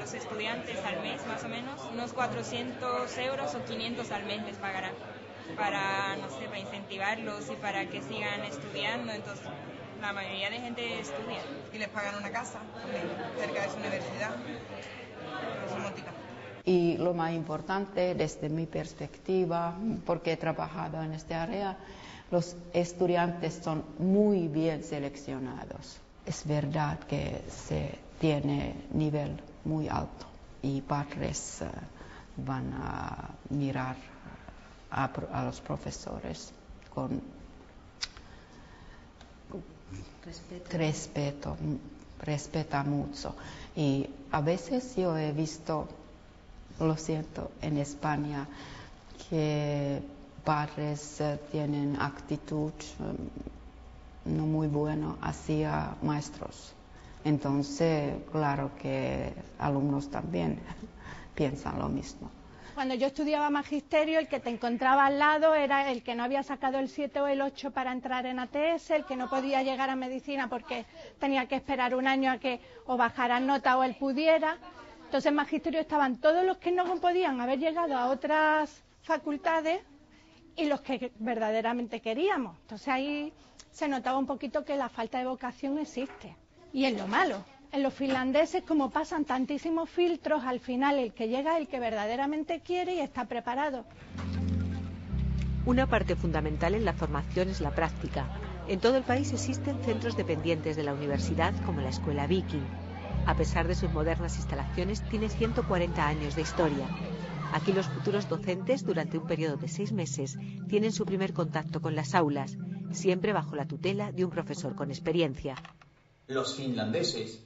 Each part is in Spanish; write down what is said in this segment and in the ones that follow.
los estudiantes al mes, más o menos. Unos 400 euros o 500 al mes les pagarán para, no sé, para incentivarlos y para que sigan estudiando. Entonces, la mayoría de gente estudia. Y les pagan una casa cerca de su universidad. Eso motiva. Y lo más importante, desde mi perspectiva, porque he trabajado en esta área, los estudiantes son muy bien seleccionados. Es verdad que se tiene nivel muy alto y padres van a mirar a los profesores con respeto, respeta mucho. Y a veces yo he visto, lo siento, en España, que padres tienen actitud no muy buena hacia maestros. Entonces, claro que alumnos también piensan lo mismo. Cuando yo estudiaba magisterio, el que te encontraba al lado era el que no había sacado el 7 o el 8 para entrar en ATS, el que no podía llegar a medicina porque tenía que esperar un año a que o bajara nota o él pudiera. Entonces en magisterio estaban todos los que no podían haber llegado a otras facultades y los que verdaderamente queríamos. Entonces ahí se notaba un poquito que la falta de vocación existe. Y es lo malo. En los finlandeses, como pasan tantísimos filtros, al final el que llega es el que verdaderamente quiere y está preparado. Una parte fundamental en la formación es la práctica. En todo el país existen centros dependientes de la universidad, como la Escuela Viking. A pesar de sus modernas instalaciones, tiene 140 años de historia. Aquí los futuros docentes, durante un periodo de 6 meses, tienen su primer contacto con las aulas, siempre bajo la tutela de un profesor con experiencia. Los finlandeses,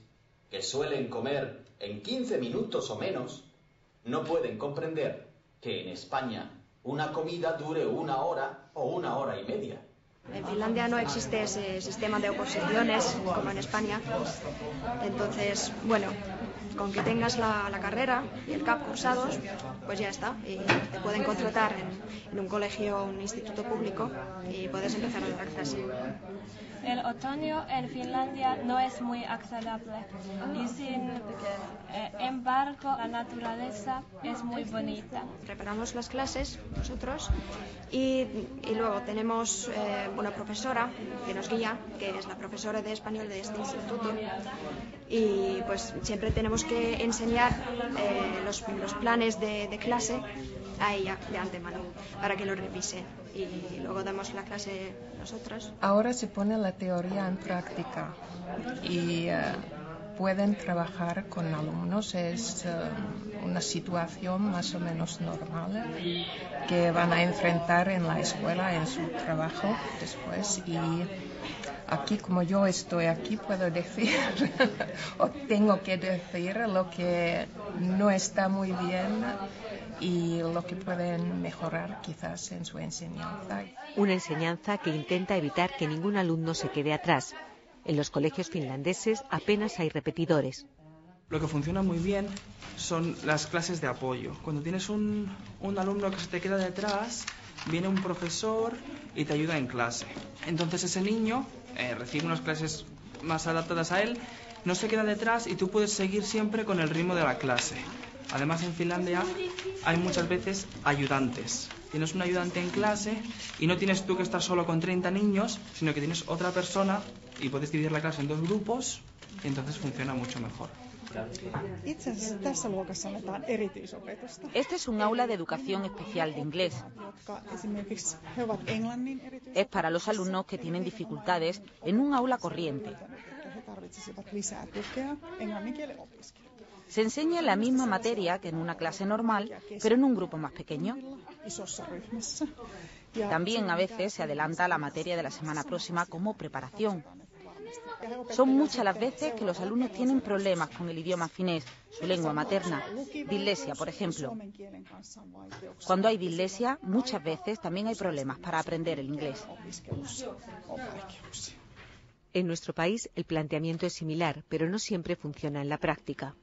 que suelen comer en 15 minutos o menos, no pueden comprender que en España una comida dure 1 hora o 1 hora y media. En Finlandia no existe ese sistema de oposiciones como en España. Entonces, bueno, con que tengas la carrera y el CAP cursados, pues ya está. Y te pueden contratar en un colegio o un instituto público y puedes empezar a dar clase. El otoño en Finlandia no es muy agradable y sin embargo la naturaleza es muy bonita. Preparamos las clases nosotros y luego tenemos una profesora que nos guía, que es la profesora de español de este instituto, y pues siempre tenemos que enseñar los planes de clase a ella de antemano para que lo revise y luego damos la clase nosotros. Ahora se pone la teoría en práctica y pueden trabajar con alumnos. Es una situación más o menos normal que van a enfrentar en la escuela, en su trabajo después. Y aquí, como yo estoy aquí, puedo decir o tengo que decir lo que no está muy bien y lo que pueden mejorar quizás en su enseñanza. Una enseñanza que intenta evitar que ningún alumno se quede atrás. En los colegios finlandeses apenas hay repetidores. Lo que funciona muy bien son las clases de apoyo. Cuando tienes un alumno que se te queda detrás, viene un profesor y te ayuda en clase. Entonces ese niño recibe unas clases más adaptadas a él, no se queda detrás y tú puedes seguir siempre con el ritmo de la clase. Además, en Finlandia hay muchas veces ayudantes. Tienes un ayudante en clase y no tienes tú que estar solo con 30 niños, sino que tienes otra persona y puedes dividir la clase en 2 grupos y entonces funciona mucho mejor. Este es un aula de educación especial de inglés. Es para los alumnos que tienen dificultades en un aula corriente. Se enseña la misma materia que en una clase normal, pero en un grupo más pequeño. También a veces se adelanta la materia de la semana próxima como preparación. Son muchas las veces que los alumnos tienen problemas con el idioma finés, su lengua materna, dislexia, por ejemplo. Cuando hay dislexia, muchas veces también hay problemas para aprender el inglés. En nuestro país el planteamiento es similar, pero no siempre funciona en la práctica.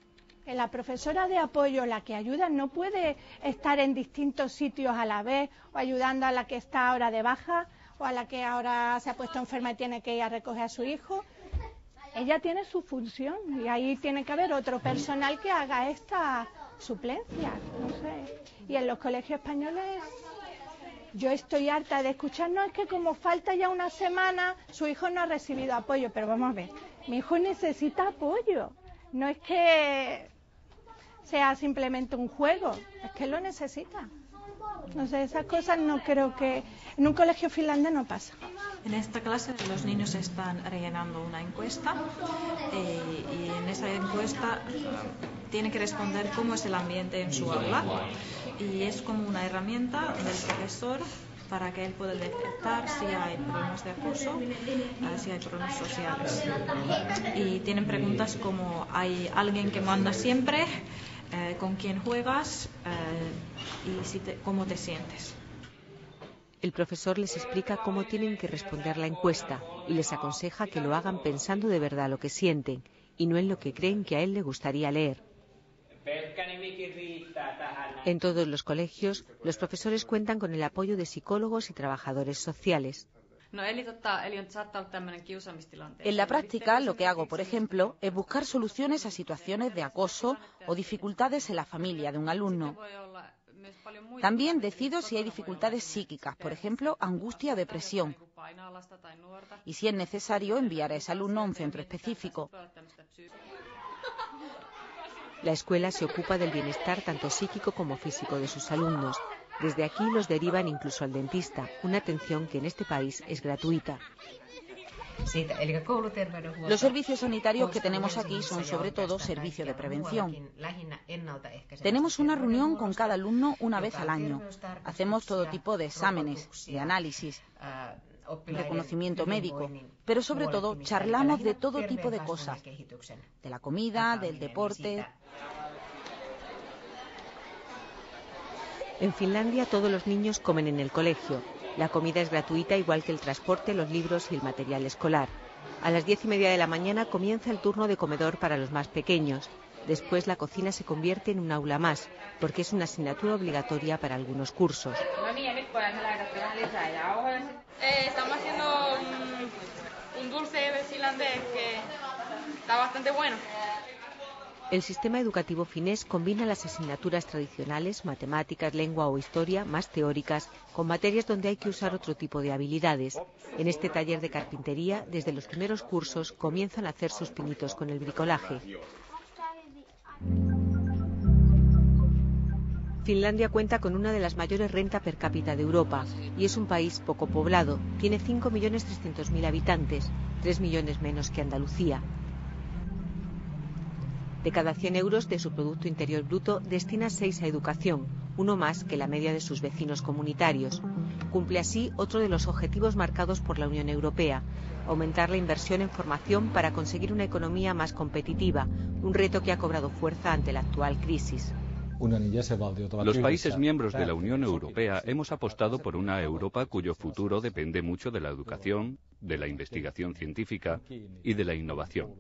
La profesora de apoyo, la que ayuda, no puede estar en distintos sitios a la vez, o ayudando a la que está ahora de baja, o a la que ahora se ha puesto enferma y tiene que ir a recoger a su hijo. ella tiene su función y ahí tiene que haber otro personal que haga esta suplencia, no sé. Y en los colegios españoles yo estoy harta de escuchar, no, es que como falta ya una semana, su hijo no ha recibido apoyo, pero vamos a ver, mi hijo necesita apoyo, no es que sea simplemente un juego, es que lo necesita. No sé, esas cosas no creo que... En un colegio finlandés no pasa. En esta clase los niños están rellenando una encuesta y en esa encuesta tienen que responder cómo es el ambiente en su aula y es como una herramienta del profesor para que él pueda detectar si hay problemas de acoso, si hay problemas sociales. Y tienen preguntas como, ¿hay alguien que manda siempre? ¿Con quién juegas? Y cómo te sientes. El profesor les explica cómo tienen que responder la encuesta y les aconseja que lo hagan pensando de verdad lo que sienten y no en lo que creen que a él le gustaría leer. En todos los colegios, los profesores cuentan con el apoyo de psicólogos y trabajadores sociales. En la práctica, lo que hago, por ejemplo, es buscar soluciones a situaciones de acoso o dificultades en la familia de un alumno. También decido si hay dificultades psíquicas, por ejemplo, angustia o depresión. Y si es necesario, enviar a ese alumno a un centro específico. La escuela se ocupa del bienestar tanto psíquico como físico de sus alumnos. Desde aquí los derivan incluso al dentista, una atención que en este país es gratuita. Los servicios sanitarios que tenemos aquí son sobre todo servicios de prevención. Tenemos una reunión con cada alumno una vez al año. Hacemos todo tipo de exámenes, de análisis, de conocimiento médico, pero sobre todo charlamos de todo tipo de cosas, de la comida, del deporte. En Finlandia todos los niños comen en el colegio. La comida es gratuita, igual que el transporte, los libros y el material escolar. A las 10:30 de la mañana comienza el turno de comedor para los más pequeños. Después la cocina se convierte en un aula más, porque es una asignatura obligatoria para algunos cursos. Estamos haciendo un dulce finlandés que está bastante bueno. El sistema educativo finés combina las asignaturas tradicionales, matemáticas, lengua o historia, más teóricas, con materias donde hay que usar otro tipo de habilidades. En este taller de carpintería, desde los primeros cursos, comienzan a hacer sus pinitos con el bricolaje. Finlandia cuenta con una de las mayores rentas per cápita de Europa y es un país poco poblado. Tiene 5.300.000 habitantes, 3 millones menos que Andalucía. De cada 100 euros de su Producto Interior Bruto, destina 6 a educación, uno más que la media de sus vecinos comunitarios. Cumple así otro de los objetivos marcados por la Unión Europea, aumentar la inversión en formación para conseguir una economía más competitiva, un reto que ha cobrado fuerza ante la actual crisis. Los países miembros de la Unión Europea hemos apostado por una Europa cuyo futuro depende mucho de la educación, de la investigación científica y de la innovación.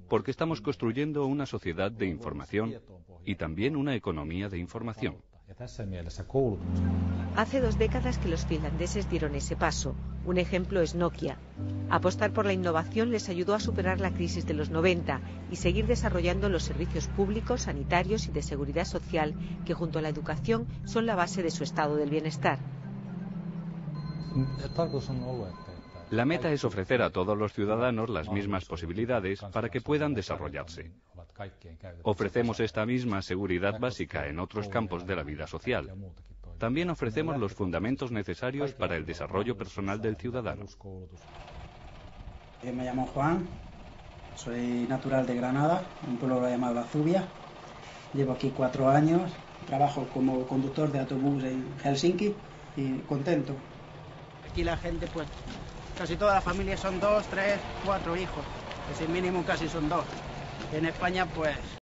Porque estamos construyendo una sociedad de información y también una economía de información. Hace 2 décadas que los finlandeses dieron ese paso. Un ejemplo es Nokia. Apostar por la innovación les ayudó a superar la crisis de los 90 y seguir desarrollando los servicios públicos, sanitarios y de seguridad social que junto a la educación son la base de su estado del bienestar. La meta es ofrecer a todos los ciudadanos las mismas posibilidades para que puedan desarrollarse. Ofrecemos esta misma seguridad básica en otros campos de la vida social. También ofrecemos los fundamentos necesarios para el desarrollo personal del ciudadano. Me llamo Juan, soy natural de Granada, un pueblo llamado La Zubia. Llevo aquí 4 años, trabajo como conductor de autobús en Helsinki y contento. Aquí la gente, pues, casi toda la familia son 2, 3, 4 hijos, que sin mínimo casi son 2. En España, pues,